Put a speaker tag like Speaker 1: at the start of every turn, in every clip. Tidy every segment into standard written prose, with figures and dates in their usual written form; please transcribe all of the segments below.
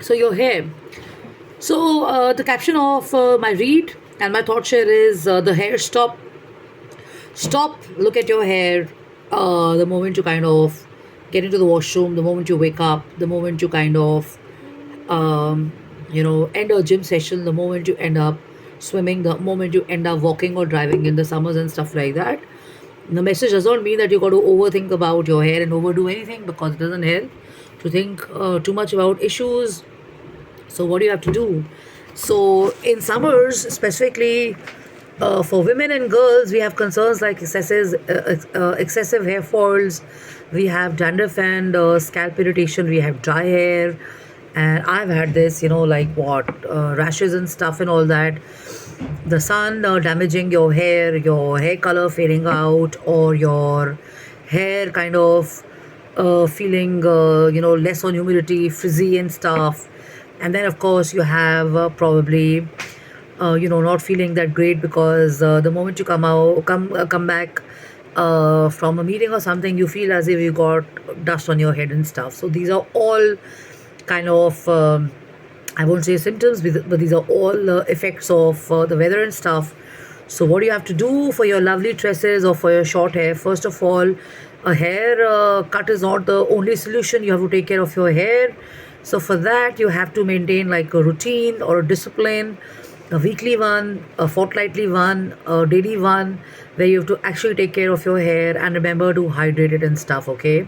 Speaker 1: So your hair. So the caption of my read and my thought share is the hair stop, look at your hair the moment you kind of get into the washroom, the moment you wake up, the moment you kind of um, end a gym session, the moment you end up swimming, the moment you end up walking or driving in the summers and stuff like that. The message does not mean that you got to overthink about your hair and overdo anything, because it doesn't help to think too much about issues. So what do you have to do? So in summers specifically, for women and girls, we have concerns like excessive hair falls, we have dandruff and scalp irritation, we have dry hair, and I've had this, like what rashes and stuff and all that. The sun damaging your hair color fading out, or your hair kind of feeling less on humidity, frizzy and stuff. And then of course you have probably not feeling that great, because the moment you come back from a meeting or something, you feel as if you got dust on your head and stuff. So these are all kind of I won't say symptoms, but these are all effects of the weather and stuff. So what do you have to do for your lovely tresses or for your short hair? First of all, a hair cut is not the only solution. You have to take care of your hair. So for that, you have to maintain like a routine or a discipline, a weekly one, a fortnightly one, a daily one, where you have to actually take care of your hair and remember to hydrate it and stuff. Okay.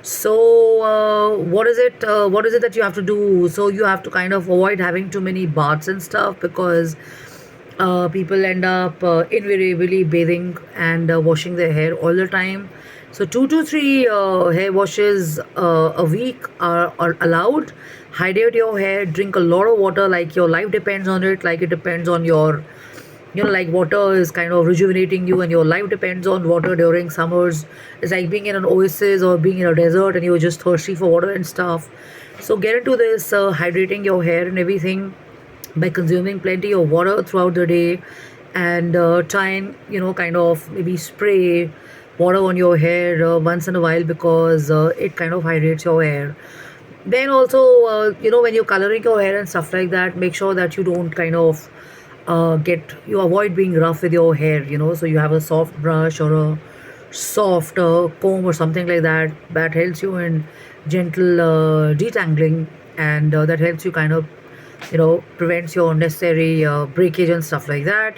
Speaker 1: So what is it? What is it that you have to do? So you have to kind of avoid having too many baths and stuff, because people end up invariably bathing and washing their hair all the time. So 2 to 3 hair washes a week are allowed. Hydrate your hair. Drink a lot of water. Like your life depends on it. Like it depends on your, like water is kind of rejuvenating you, and your life depends on water during summers. It's like being in an oasis or being in a desert and you're just thirsty for water and stuff. So get into this hydrating your hair and everything by consuming plenty of water throughout the day, and try and kind of maybe spray water on your hair once in a while, because it kind of hydrates your hair. Then also when you're coloring your hair and stuff like that, make sure that you don't kind of you avoid being rough with your hair, so you have a soft brush or a soft comb or something like that, that helps you in gentle detangling, and that helps you kind of prevents your unnecessary breakage and stuff like that.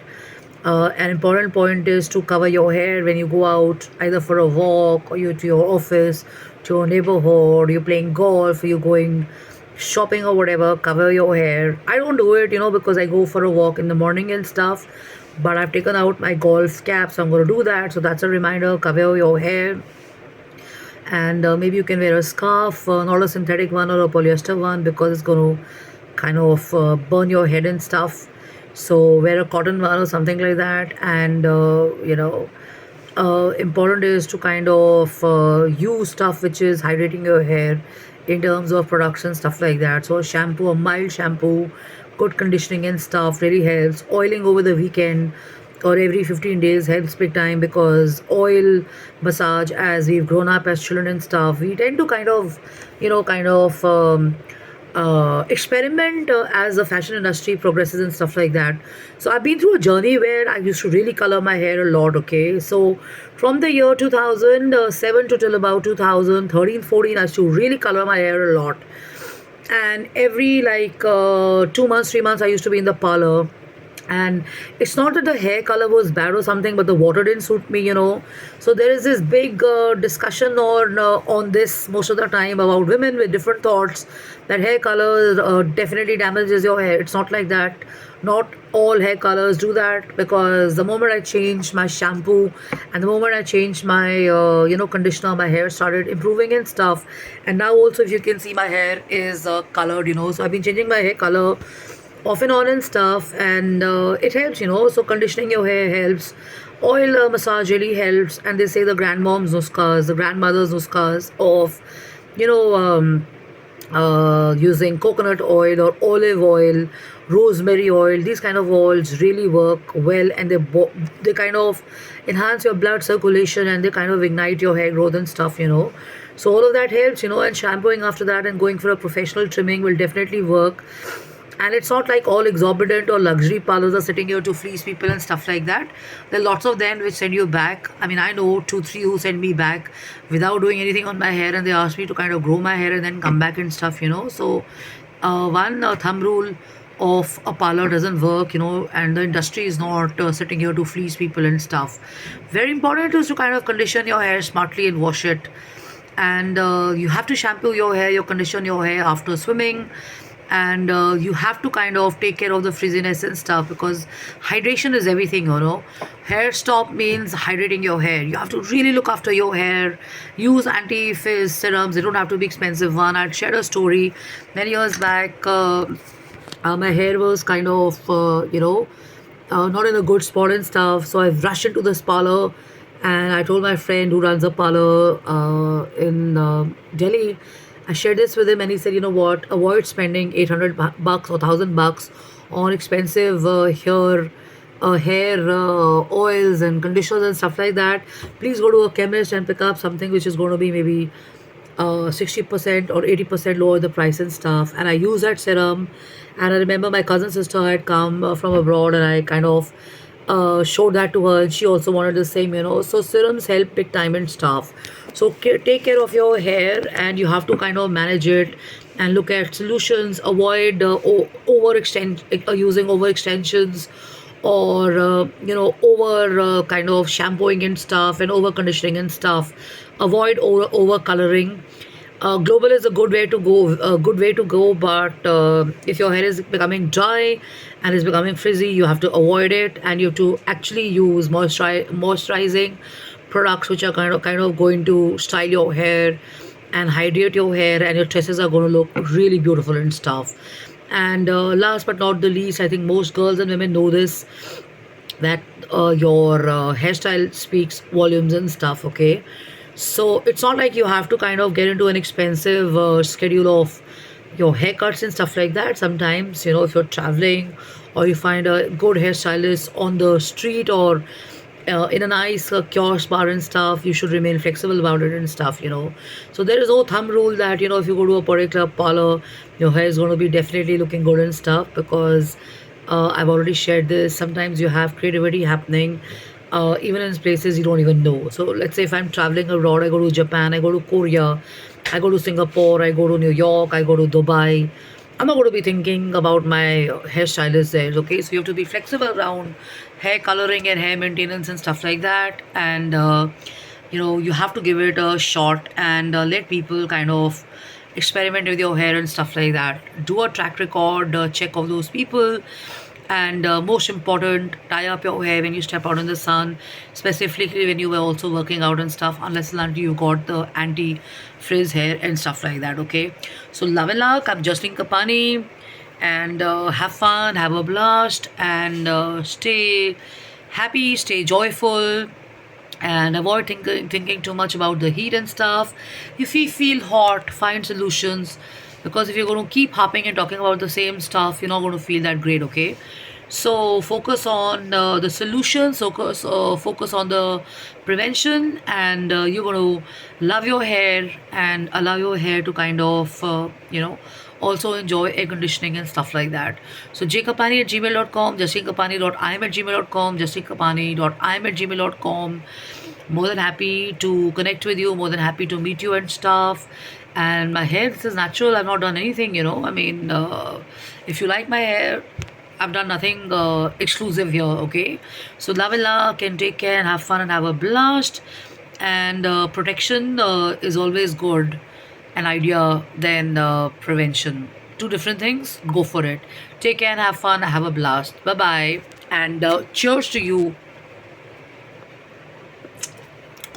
Speaker 1: An important point is to cover your hair when you go out, either for a walk or you to your office, to your neighborhood, you're playing golf, or you're going shopping or whatever. Cover your hair. I don't do it, because I go for a walk in the morning and stuff, but I've taken out my golf cap, so I'm going to do that. So that's a reminder. Cover your hair. And maybe you can wear a scarf, not a synthetic one or a polyester one, because it's going to kind of burn your head and stuff. So wear a cotton one or something like that. And important is to kind of use stuff which is hydrating your hair in terms of production, stuff like that. So shampoo, a mild shampoo, good conditioning and stuff really helps. Oiling over the weekend or every 15 days helps big time, because oil massage, as we've grown up as children and stuff, we tend to kind of experiment as the fashion industry progresses and stuff like that. So I've been through a journey where I used to really color my hair a lot. Okay, so from the year 2007 to till about 2013 14, I used to really color my hair a lot. And every like 2 months 3 months I used to be in the parlor. And it's not that the hair color was bad or something, but the water didn't suit me. So there is this big discussion on this most of the time about women with different thoughts, that hair color definitely damages your hair. It's not like that. Not all hair colors do that, because the moment I changed my shampoo and the moment I changed my conditioner, my hair started improving and stuff. And now also, if you can see, my hair is colored. So I've been changing my hair color off and on and stuff, and it helps. So conditioning your hair helps. Oil massage really helps. And they say the grandmoms nuskas, the grandmothers nuskas of you know um, using coconut oil or olive oil, rosemary oil. These kind of oils really work well, and they kind of enhance your blood circulation, and they kind of ignite your hair growth and stuff. So all of that helps. And shampooing after that and going for a professional trimming will definitely work. And it's not like all exorbitant or luxury parlors are sitting here to fleece people and stuff like that. There are lots of them which send you back. I mean, I know two, three who send me back without doing anything on my hair, and they ask me to kind of grow my hair and then come back and stuff. So, one thumb rule of a parlor doesn't work, and the industry is not sitting here to fleece people and stuff. Very important is to kind of condition your hair smartly and wash it. And you have to shampoo your hair, you condition your hair after swimming, and you have to kind of take care of the frizziness and stuff, because hydration is everything. Hair stop means hydrating your hair. You have to really look after your hair. Use anti-frizz serums. They don't have to be expensive one. I'd shared a story many years back. My hair was kind of not in a good spot and stuff, so I rushed into this parlor, and I told my friend who runs a parlor in Delhi. I shared this with him, and he said, "You know what? Avoid spending 800 bucks or 1,000 bucks on expensive hair oils and conditioners and stuff like that. Please go to a chemist and pick up something which is going to be maybe 60% or 80% lower the price and stuff." And I use that serum. And I remember my cousin sister had come from abroad, and I kind of showed that to her, and she also wanted the same. So serums help big time and stuff. So take care of your hair, and you have to kind of manage it and look at solutions. Avoid using overextensions, or over kind of shampooing and stuff, and over conditioning and stuff. Avoid over coloring. Global is a good way to go, but if your hair is becoming dry and is becoming frizzy, you have to avoid it, and you have to actually use moisturizing products which are kind of going to style your hair and hydrate your hair, and your tresses are going to look really beautiful and stuff. And last but not the least, I think most girls and women know this, that your hairstyle speaks volumes and stuff. Okay, so it's not like you have to kind of get into an expensive schedule of your haircuts and stuff like that. Sometimes, if you're traveling, or you find a good hairstylist on the street, or in a nice kiosk bar and stuff, you should remain flexible about it and stuff. So there is no thumb rule that, if you go to a particular parlor, your hair is going to be definitely looking good and stuff, because I've already shared this. Sometimes you have creativity happening even in places you don't even know. So let's say if I'm traveling abroad, I go to Japan, I go to Korea, I go to Singapore, I go to New York, I go to Dubai. I'm not going to be thinking about my hairstylist there. Okay, so you have to be flexible around hair coloring and hair maintenance and stuff like that. And you have to give it a shot, and let people kind of experiment with your hair and stuff like that. Do a track record check of those people. And most important, tie up your hair when you step out in the sun, specifically when you were also working out and stuff, unless and until you got the anti-frizz hair and stuff like that. Okay, so love and luck. I'm Jasleen Kapani, and have fun, have a blast, and stay happy, stay joyful, and avoid thinking too much about the heat and stuff. If you feel hot, find solutions, because if you're going to keep hopping and talking about the same stuff, you're not going to feel that great. Okay, so focus on the solutions, focus on the prevention, and you're going to love your hair and allow your hair to kind of also enjoy air conditioning and stuff like that. So jkapani@gmail.com, jaseenkapani.im@gmail.com, jaseenkapani.im@gmail.com. More than happy to connect with you, more than happy to meet you and stuff. And my hair, this is natural. I've not done anything. I mean, if you like my hair, I've done nothing exclusive here. Okay, so love and luck, and take care and have fun and have a blast. And protection is always good an idea than prevention. Two different things. Go for it. Take care and have fun. Have a blast. Bye bye. And cheers to you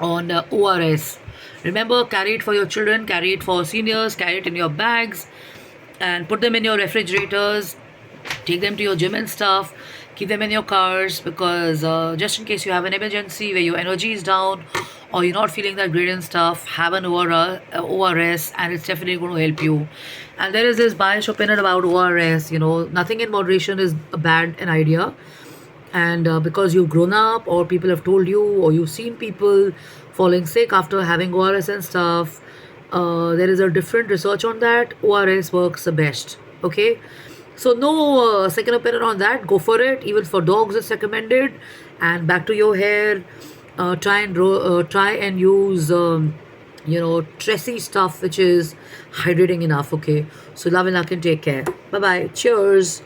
Speaker 1: on ORS. Remember, carry it for your children, carry it for seniors, carry it in your bags, and put them in your refrigerators. Take them to your gym and stuff. Keep them in your cars, because just in case you have an emergency where your energy is down, or you're not feeling that great and stuff, have an ORS, and it's definitely going to help you. And there is this biased opinion about ORS. Nothing in moderation is a bad an idea. And because you've grown up, or people have told you, or you've seen people falling sick after having ORS and stuff, there is a different research on that. ORS works the best. Okay, so no second opinion on that. Go for it. Even for dogs, it's recommended. And back to your hair. Try and use Tressie stuff which is hydrating enough. Okay, so love and luck and take care. Bye bye. Cheers.